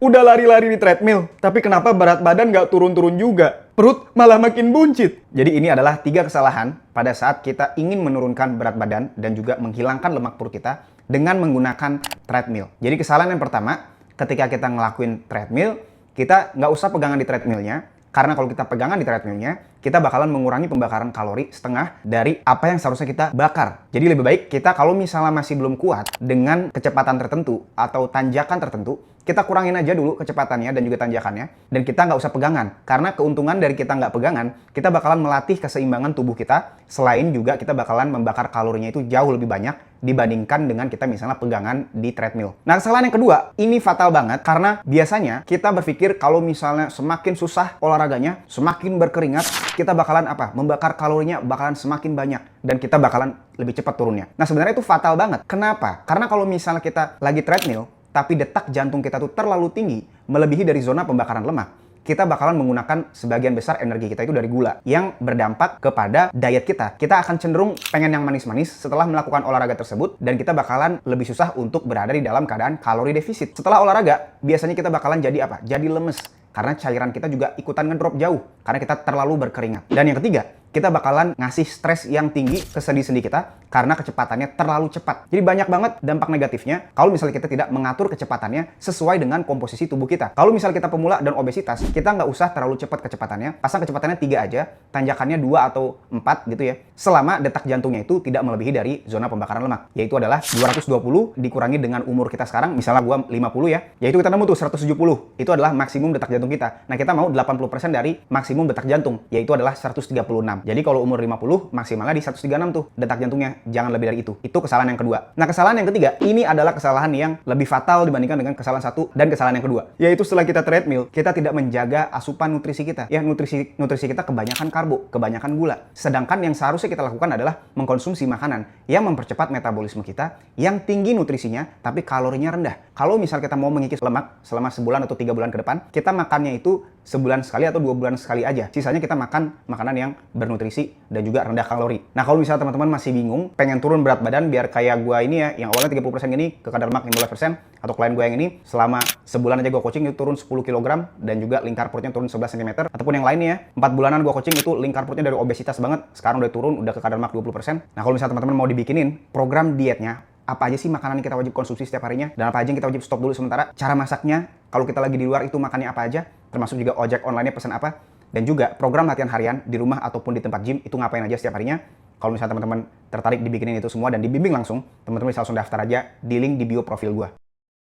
Udah lari-lari di treadmill, tapi kenapa berat badan nggak turun-turun juga? Perut malah makin buncit. Jadi ini adalah 3 kesalahan pada saat kita ingin menurunkan berat badan dan juga menghilangkan lemak perut kita dengan menggunakan treadmill. Jadi kesalahan yang pertama, ketika kita ngelakuin treadmill, kita nggak usah pegangan di treadmillnya, karena kalau kita pegangan di treadmillnya, kita bakalan mengurangi pembakaran kalori setengah dari apa yang seharusnya kita bakar. Jadi lebih baik kita kalau misalnya masih belum kuat dengan kecepatan tertentu atau tanjakan tertentu, kita kurangin aja dulu kecepatannya dan juga tanjakannya, dan kita nggak usah pegangan. Karena keuntungan dari kita nggak pegangan, kita bakalan melatih keseimbangan tubuh kita, selain juga kita bakalan membakar kalorinya itu jauh lebih banyak dibandingkan dengan kita misalnya pegangan di treadmill. Nah, kesalahan yang kedua, ini fatal banget karena biasanya kita berpikir kalau misalnya semakin susah olahraganya, semakin berkeringat, kita bakalan apa? Membakar kalorinya bakalan semakin banyak dan kita bakalan lebih cepat turunnya. Nah, sebenarnya itu fatal banget. Kenapa? Karena kalau misalnya kita lagi treadmill, tapi detak jantung kita tuh terlalu tinggi, melebihi dari zona pembakaran lemak, kita bakalan menggunakan sebagian besar energi kita itu dari gula yang berdampak kepada diet kita. Kita akan cenderung pengen yang manis-manis setelah melakukan olahraga tersebut dan kita bakalan lebih susah untuk berada di dalam keadaan kalori defisit. Setelah olahraga, biasanya kita bakalan jadi apa? Jadi lemes. Karena cairan kita juga ikutan ngedrop jauh karena kita terlalu berkeringat. Dan yang ketiga, kita bakalan ngasih stres yang tinggi ke sendi-sendi kita karena kecepatannya terlalu cepat. Jadi banyak banget dampak negatifnya kalau misalnya kita tidak mengatur kecepatannya sesuai dengan komposisi tubuh kita. Kalau misalnya kita pemula dan obesitas, kita nggak usah terlalu cepat kecepatannya. Pasang kecepatannya 3 aja, tanjakannya 2 atau 4 gitu ya. Selama detak jantungnya itu tidak melebihi dari zona pembakaran lemak, yaitu adalah 220 dikurangi dengan umur kita sekarang, misalnya gua 50 ya, yaitu kita nemu tuh 170. Itu adalah maksimum detak jantung kita. Nah, kita mau 80% dari maksimum detak jantung, yaitu adalah 136. Jadi kalau umur 50, maksimalnya di 136 tuh detak jantungnya. Jangan lebih dari itu. Itu kesalahan yang kedua. Nah, kesalahan yang ketiga, ini adalah kesalahan yang lebih fatal dibandingkan dengan kesalahan satu dan kesalahan yang kedua. Yaitu setelah kita treadmill, kita tidak menjaga asupan nutrisi kita. Ya, nutrisi kita kebanyakan karbo, kebanyakan gula. Sedangkan yang seharusnya kita lakukan adalah mengkonsumsi makanan yang mempercepat metabolisme kita, yang tinggi nutrisinya, tapi kalorinya rendah. Kalau misal kita mau mengikis lemak selama sebulan atau 3 bulan ke depan, kita makannya itu sebulan sekali atau 2 bulan sekali aja. Sisanya kita makan makanan yang bernutrisi dan juga rendah kalori. Nah, kalau misalnya teman-teman masih bingung, pengen turun berat badan biar kayak gua ini ya, yang awalnya 30% gini ke kadar lemak 15%, atau klien gua yang ini selama sebulan aja gua coaching itu turun 10 kg dan juga lingkar perutnya turun 11 cm, ataupun yang lainnya ya, 4 bulanan gua coaching itu lingkar perutnya dari obesitas banget, sekarang udah turun, udah ke kadar lemak 20%. Nah, kalau misalnya teman-teman mau dibikinin program dietnya, apa aja sih makanan yang kita wajib konsumsi setiap harinya, dan apa aja yang kita wajib stop dulu sementara, cara masaknya, kalau kita lagi di luar itu makannya apa aja, termasuk juga ojek online-nya pesan apa, dan juga program latihan harian di rumah ataupun di tempat gym itu ngapain aja setiap harinya. Kalau misalnya teman-teman tertarik dibikinin itu semua dan dibimbing langsung, teman-teman bisa langsung daftar aja di link di bio profil gua.